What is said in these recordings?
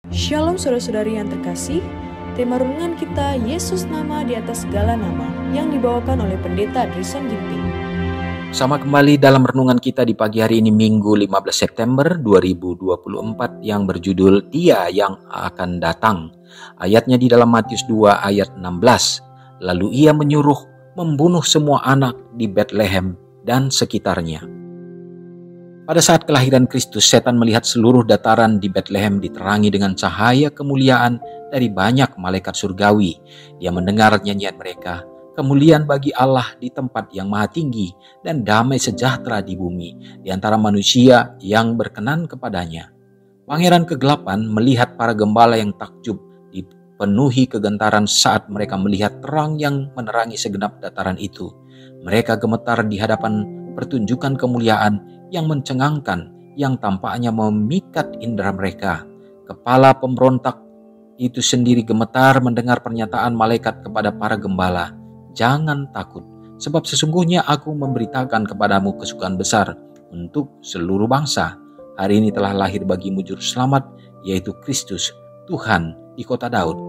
Shalom saudara-saudari yang terkasih, tema renungan kita Yesus nama di atas segala nama yang dibawakan oleh Pendeta Drisan Ginting. Sama kembali dalam renungan kita di pagi hari ini Minggu 15 September 2024 yang berjudul Dia yang akan datang. Ayatnya di dalam Matius 2 ayat 16. Lalu ia menyuruh membunuh semua anak di Betlehem dan sekitarnya. Pada saat kelahiran Kristus, setan melihat seluruh dataran di Betlehem diterangi dengan cahaya kemuliaan dari banyak malaikat surgawi. Dia mendengar nyanyian mereka, kemuliaan bagi Allah di tempat yang maha tinggi dan damai sejahtera di bumi di antara manusia yang berkenan kepadanya. Pangeran kegelapan melihat para gembala yang takjub dipenuhi kegentaran saat mereka melihat terang yang menerangi segenap dataran itu. Mereka gemetar di hadapan pertunjukan kemuliaan yang mencengangkan, yang tampaknya memikat indera mereka. Kepala pemberontak itu sendiri gemetar mendengar pernyataan malaikat kepada para gembala. Jangan takut, sebab sesungguhnya aku memberitakan kepadamu kesukaan besar untuk seluruh bangsa. Hari ini telah lahir bagimu juru selamat, yaitu Kristus, Tuhan di kota Daud.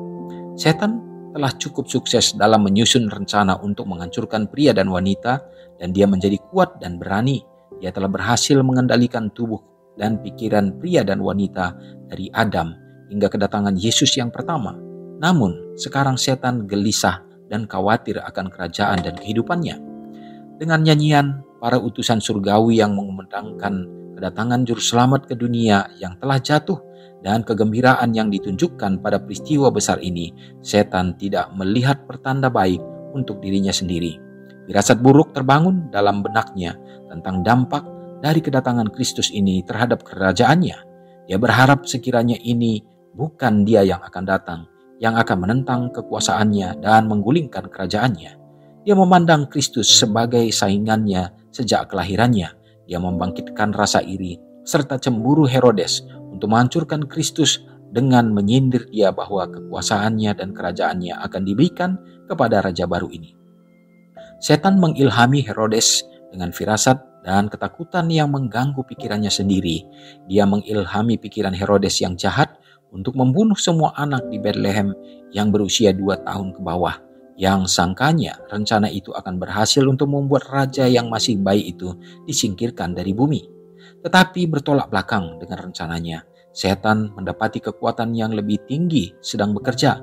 Setan telah cukup sukses dalam menyusun rencana untuk menghancurkan pria dan wanita, dan dia menjadi kuat dan berani. Dia telah berhasil mengendalikan tubuh dan pikiran pria dan wanita dari Adam hingga kedatangan Yesus yang pertama. Namun, sekarang setan gelisah dan khawatir akan kerajaan dan kehidupannya. Dengan nyanyian, para utusan surgawi yang mengumandangkan kedatangan juru selamat ke dunia yang telah jatuh dan kegembiraan yang ditunjukkan pada peristiwa besar ini, setan tidak melihat pertanda baik untuk dirinya sendiri. Firasat buruk terbangun dalam benaknya tentang dampak dari kedatangan Kristus ini terhadap kerajaannya. Dia berharap sekiranya ini bukan dia yang akan datang, yang akan menentang kekuasaannya dan menggulingkan kerajaannya. Dia memandang Kristus sebagai saingannya sejak kelahirannya. Dia membangkitkan rasa iri serta cemburu Herodes untuk menghancurkan Kristus dengan menyindir dia bahwa kekuasaannya dan kerajaannya akan diberikan kepada raja baru ini. Setan mengilhami Herodes dengan firasat dan ketakutan yang mengganggu pikirannya sendiri. Dia mengilhami pikiran Herodes yang jahat untuk membunuh semua anak di Betlehem yang berusia 2 tahun ke bawah. Yang sangkanya rencana itu akan berhasil untuk membuat raja yang masih bayi itu disingkirkan dari bumi. Tetapi bertolak belakang dengan rencananya. Setan mendapati kekuatan yang lebih tinggi sedang bekerja.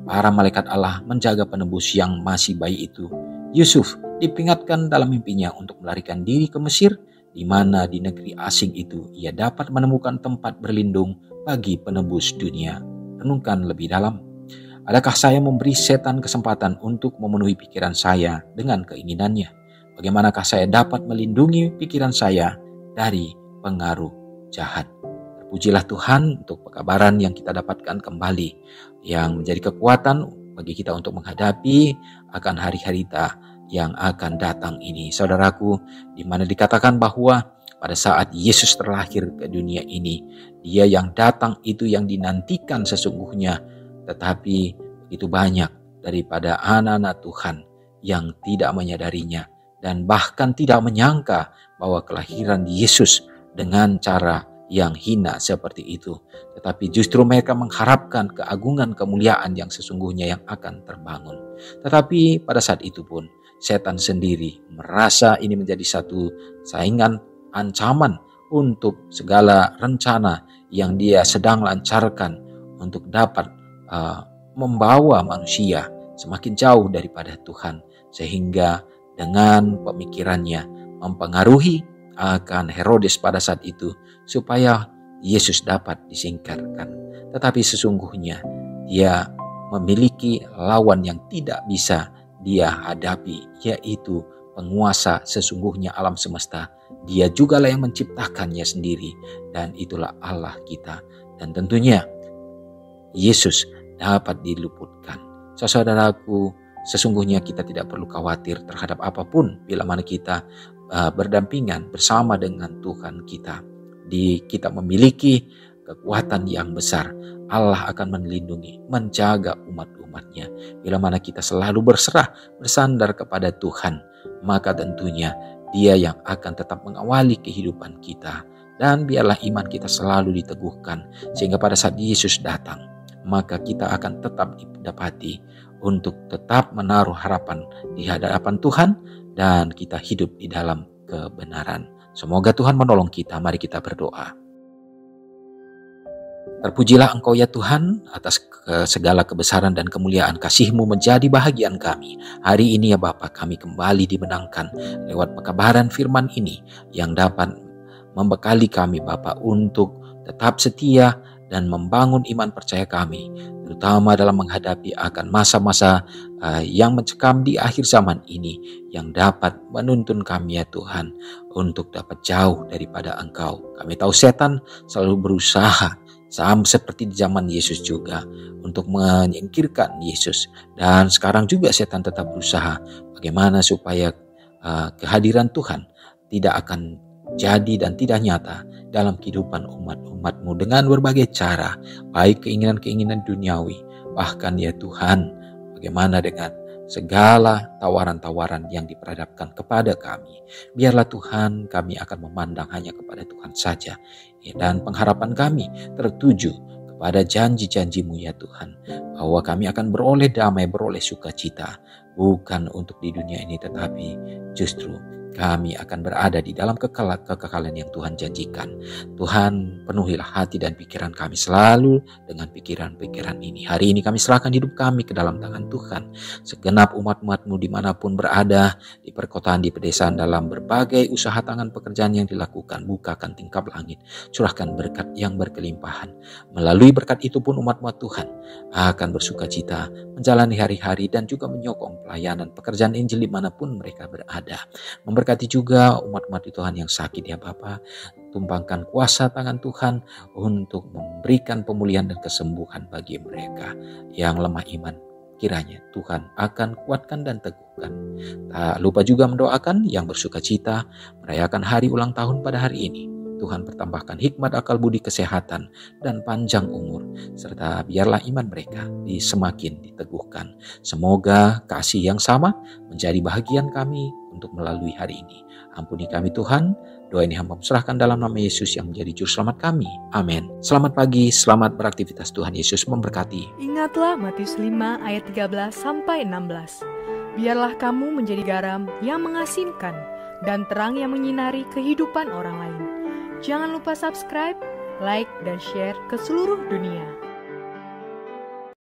Para malaikat Allah menjaga penebus yang masih bayi itu. Yusuf diperingatkan dalam mimpinya untuk melarikan diri ke Mesir, di mana di negeri asing itu ia dapat menemukan tempat berlindung bagi penebus dunia. Renungkan lebih dalam. Adakah saya memberi setan kesempatan untuk memenuhi pikiran saya dengan keinginannya? Bagaimanakah saya dapat melindungi pikiran saya dari pengaruh jahat? Terpujilah Tuhan untuk pekabaran yang kita dapatkan kembali, yang menjadi kekuatan bagi kita untuk menghadapi akan hari-hari yang akan datang ini. Saudaraku, di mana dikatakan bahwa pada saat Yesus terlahir ke dunia ini, dia yang datang itu yang dinantikan sesungguhnya, tetapi begitu banyak daripada anak-anak Tuhan yang tidak menyadarinya dan bahkan tidak menyangka bahwa kelahiran Yesus dengan cara yang hina seperti itu. Tetapi justru mereka mengharapkan keagungan kemuliaan yang sesungguhnya yang akan terbangun. Tetapi pada saat itu pun setan sendiri merasa ini menjadi satu saingan, ancaman untuk segala rencana yang dia sedang lancarkan untuk dapat membawa manusia semakin jauh daripada Tuhan. Sehingga dengan pemikirannya mempengaruhi akan Herodes pada saat itu supaya Yesus dapat disingkirkan. Tetapi sesungguhnya dia memiliki lawan yang tidak bisa dia hadapi, yaitu penguasa sesungguhnya alam semesta. Dia jugalah yang menciptakannya sendiri, dan itulah Allah kita. Dan tentunya Yesus dapat diluputkan. Saudaraku, sesungguhnya kita tidak perlu khawatir terhadap apapun bila mana kita berdampingan bersama dengan Tuhan kita. Kita memiliki kekuatan yang besar. Allah akan melindungi, menjaga umat-umatnya. Bila mana kita selalu berserah, bersandar kepada Tuhan, maka tentunya Dia yang akan tetap mengawali kehidupan kita dan biarlah iman kita selalu diteguhkan, sehingga pada saat Yesus datang, maka kita akan tetap didapati untuk tetap menaruh harapan di hadapan Tuhan dan kita hidup di dalam kebenaran. Semoga Tuhan menolong kita. Mari kita berdoa. Terpujilah Engkau ya Tuhan atas segala kebesaran dan kemuliaan kasih-Mu menjadi bahagian kami. Hari ini ya Bapa, kami kembali dimenangkan lewat pekabaran firman ini yang dapat membekali kami Bapa untuk tetap setia dan membangun iman percaya kami, terutama dalam menghadapi akan masa-masa yang mencekam di akhir zaman ini, yang dapat menuntun kami ya Tuhan untuk dapat jauh daripada Engkau. Kami tahu setan selalu berusaha sama seperti di zaman Yesus juga untuk menyingkirkan Yesus, dan sekarang juga setan tetap berusaha bagaimana supaya kehadiran Tuhan tidak akan jadi dan tidak nyata dalam kehidupan umat-umat-Mu dengan berbagai cara, baik keinginan-keinginan duniawi, bahkan ya Tuhan, bagaimana dengan segala tawaran-tawaran yang diperhadapkan kepada kami. Biarlah Tuhan, kami akan memandang hanya kepada Tuhan saja, dan pengharapan kami tertuju kepada janji-janji-Mu ya Tuhan, bahwa kami akan beroleh damai, beroleh sukacita, bukan untuk di dunia ini, tetapi justru kami akan berada di dalam kekekalan yang Tuhan janjikan. Tuhan, penuhilah hati dan pikiran kami selalu dengan pikiran-pikiran ini. Hari ini kami serahkan hidup kami ke dalam tangan Tuhan. Segenap umat-umat-Mu dimanapun berada, di perkotaan, di pedesaan, dalam berbagai usaha tangan pekerjaan yang dilakukan, bukakan tingkap langit, curahkan berkat yang berkelimpahan. Melalui berkat itu pun umat-umat Tuhan akan bersukacita menjalani hari-hari dan juga menyokong pelayanan pekerjaan Injil dimanapun mereka berada. Memberkati juga umat-umat Tuhan yang sakit ya Bapa. Tumpangkan kuasa tangan Tuhan untuk memberikan pemulihan dan kesembuhan bagi mereka yang lemah iman. Kiranya Tuhan akan kuatkan dan teguhkan. Tak lupa juga mendoakan yang bersukacita merayakan hari ulang tahun pada hari ini. Tuhan pertambahkan hikmat, akal budi, kesehatan, dan panjang umur. Serta biarlah iman mereka semakin diteguhkan. Semoga kasih yang sama menjadi bahagian kami untuk melalui hari ini. Ampuni kami Tuhan. Doa ini hamba serahkan dalam nama Yesus yang menjadi juru selamat kami. Amin. Selamat pagi, selamat beraktivitas. Tuhan Yesus memberkati. Ingatlah Matius 5 ayat 13-16. Biarlah kamu menjadi garam yang mengasinkan dan terang yang menyinari kehidupan orang lain. Jangan lupa subscribe, like, dan share ke seluruh dunia.